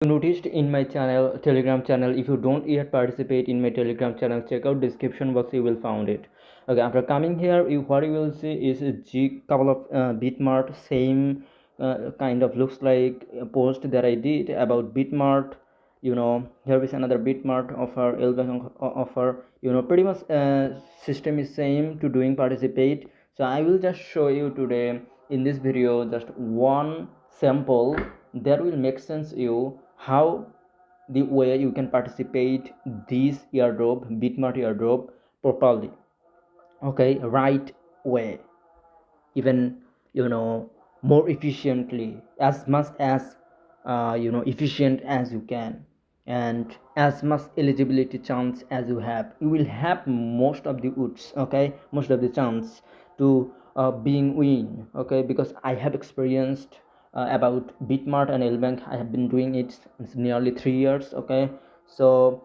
You noticed in my telegram channel, if you don't yet participate in my telegram channel, check out description box, you will find it. Okay, after coming here, what you will see is a couple of Bitmart, same kind of looks like a post that I did about Bitmart. Here is another Bitmart offer, LBank offer. Pretty much system is same to doing participate. So I will just show you today in this video just one sample that will make sense you how the way you can participate this airdrop, Bitmart airdrop, properly. Okay, right way, even more efficiently, as much as efficient as you can, and as much eligibility chance as you have. You will have most of the odds, okay, most of the chance to being win, okay, because I have experienced about Bitmart and LBank. I have been doing it since nearly 3 years, okay. So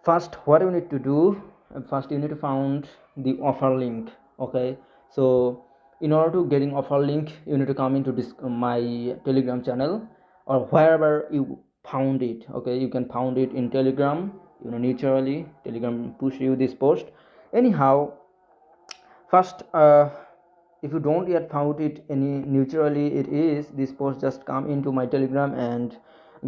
first, what you need to do, first you need to find the offer link, okay. So in order to getting offer link, you need to come into this my telegram channel, or wherever you found it, okay. You can found it in telegram, naturally telegram push you this post. Anyhow, first, if you don't yet found it any neutrally, it is this post, just come into my telegram and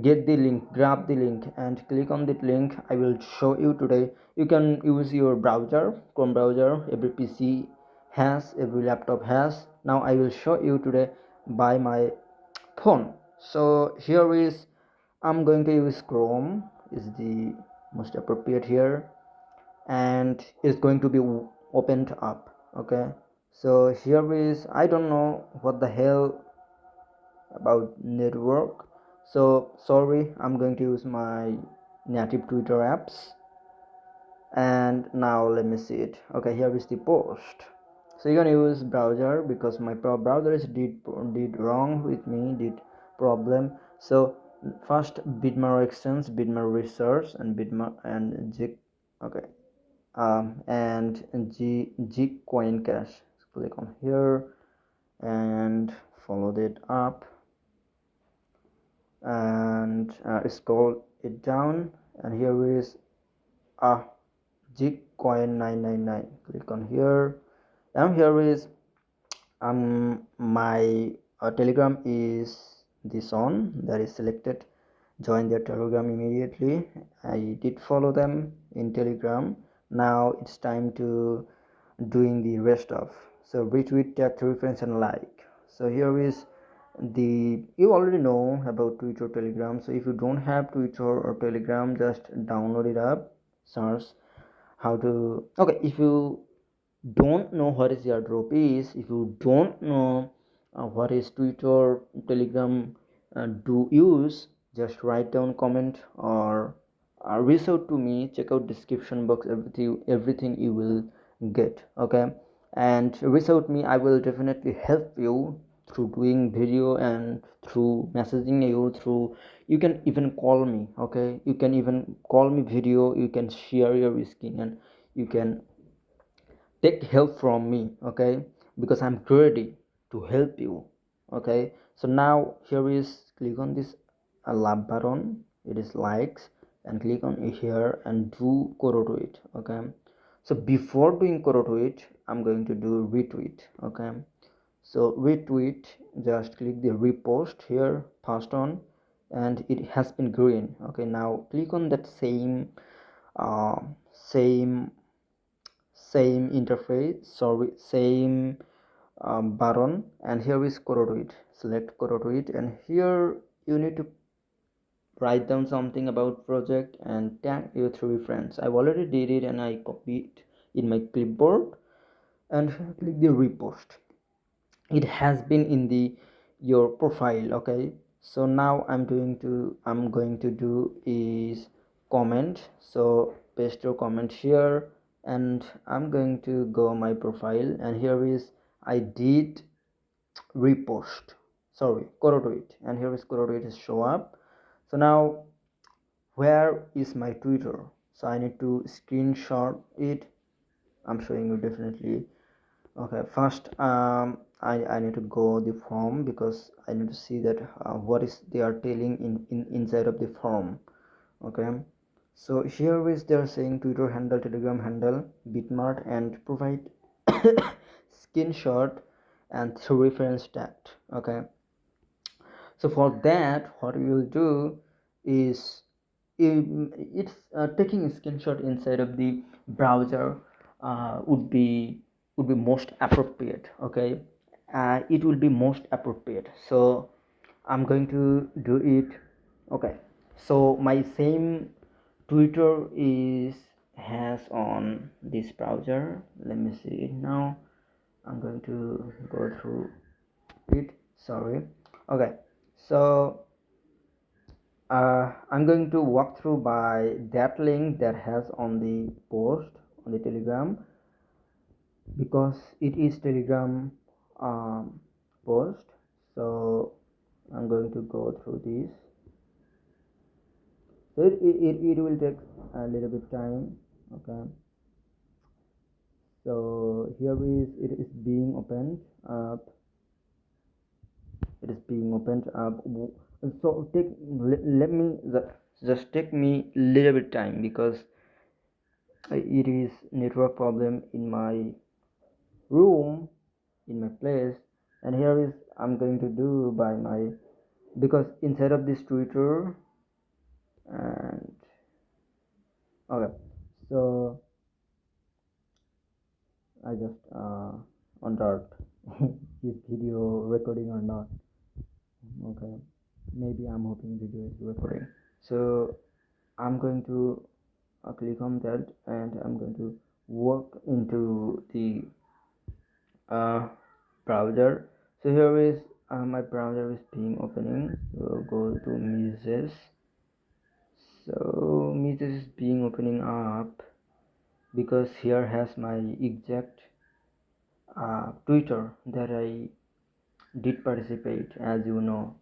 get the link, grab the link and click on that link. I will show you today. You can use your browser, Chrome browser. Every PC has, every laptop has. Now I will show you today by my phone. So here is, I'm going to use Chrome, is the most appropriate here, and it's going to be opened up, okay. So here is, I don't know what the hell about network, so sorry, I'm going to use my native Twitter apps. And now let me see it. Okay, here is the post. So you can use browser because my browser is did wrong with me, did problem. So first, Bitmart exchange, Bitmart research, and Bitmart and G. Okay, and G coin cash. Click on here and follow it up, and scroll it down, and here is a G coin 999. Click on here, and here is my telegram is this on, that is selected. Join their telegram immediately. I did follow them in telegram. Now it's time to doing the rest of. So retweet, tag to reference, and like. So here is the, you already know about Twitter, telegram. So if you don't have Twitter or telegram, just download it up, search how to. Okay, if you don't know what is airdrop is, if you don't know what is Twitter, telegram do use, just write down comment, or reach out to me. Check out description box, everything you will get, okay. And reach out me, I will definitely help you through doing video and through messaging you through. You can even call me, okay. You can even call me video, you can share your skin, and you can take help from me, okay, because I'm ready to help you, okay. So now here is, click on this love button, it is likes, and click on here and do quote tweet, okay. So before doing quote tweet, I'm going to do retweet, okay. So retweet, just click the repost here, passed on, and it has been green, okay. Now click on that uh, same same interface, sorry, same button, and here is quote. Select quote, and here you need to write down something about project and tag your 3 friends. I've already did it and I copied in my clipboard, and click the repost. It has been in the your profile, okay. So now I'm going to do is comment. So paste your comment here, and I'm going to go my profile, and here is, I did repost, sorry, quote, and here is quote is show up. So now where is my Twitter? So I need to screenshot it. I'm showing you definitely. Okay, first I need to go the form because I need to see that what is they are telling inside of the form. Okay, so here is they are saying Twitter handle, Telegram handle, Bitmart, and provide screenshot and reference tag. Okay, so for that what we will do is it's taking a screenshot inside of the browser would be most appropriate. Okay, it will be most appropriate, so I'm going to do it. Okay, so my same Twitter is has on this browser. Let me see it now. I'm going to go through it. Sorry. Okay, so I'm going to walk through by that link that has on the post on the Telegram, because it is Telegram post. So I'm going to go through this. So it will take a little bit time. Okay, so here is it is being opened up. It is being opened up. So let me just take me little bit time, because it is network problem in my room, in my place. And here is I'm going to do by my, because inside of this Twitter, and okay, so I just wondered is video recording or not. Okay, maybe I'm hoping video is recording. So I'm going to click on that, and I'm going to walk into the uh, browser. So here is my browser is being opening. So go to messages. So messages is being opening up, because here has my exact Twitter that I did participate, as you know.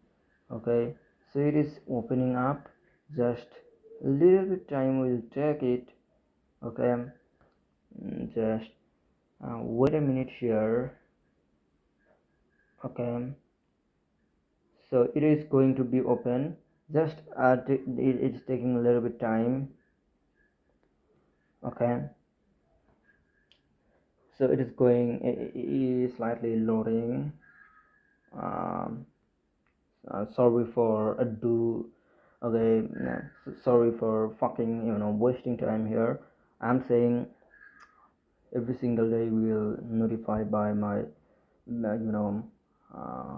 Okay, so it is opening up. Just a little bit time will take it. Okay, just wait a minute here. Okay, so it is going to be open. Just it's taking a little bit time. Okay, so it is going, it is slightly loading. um, Sorry for do okay, sorry for fucking wasting time here. I'm saying every single day we will notify by my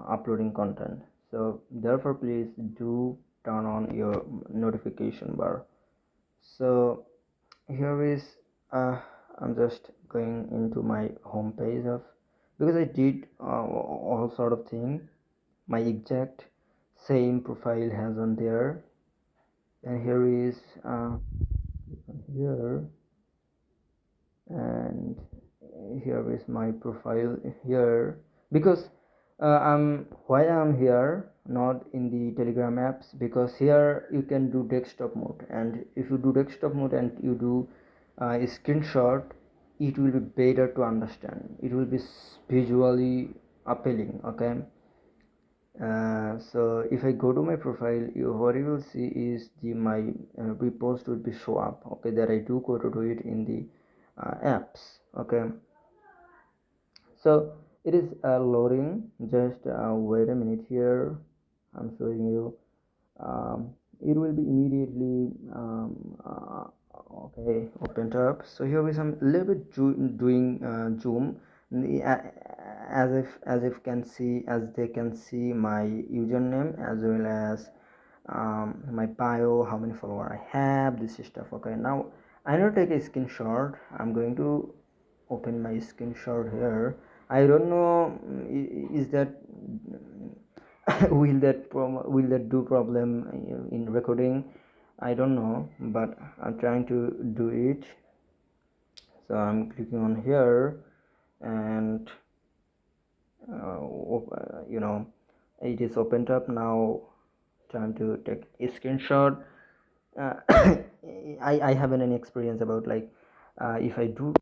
uploading content. So therefore please do turn on your notification bar. So here is I'm just going into my home page of, because I did all sort of thing. My exact same profile has on there, and here is here, and here is my profile here, because I'm why I'm here not in the Telegram apps, because here you can do desktop mode, and if you do desktop mode and you do a screenshot, it will be better to understand, it will be visually appealing. Okay, so if I go to my profile, what you will see is the my repost will be show up. Okay, that I do go to do it in the apps. Okay, so it is loading. Just wait a minute here. I'm showing you. It will be immediately okay, opened up. So here is some little bit doing zoom, as if can see, as they can see my username, as well as my bio, how many followers I have, this stuff. Okay, now I need to take a screenshot. I'm going to open my screenshot here. I don't know, is that will that do problem in recording? I don't know, but I'm trying to do it. So I'm clicking on here, and it is opened up now. Time to take a screenshot. uh, I haven't any experience about, like, if I do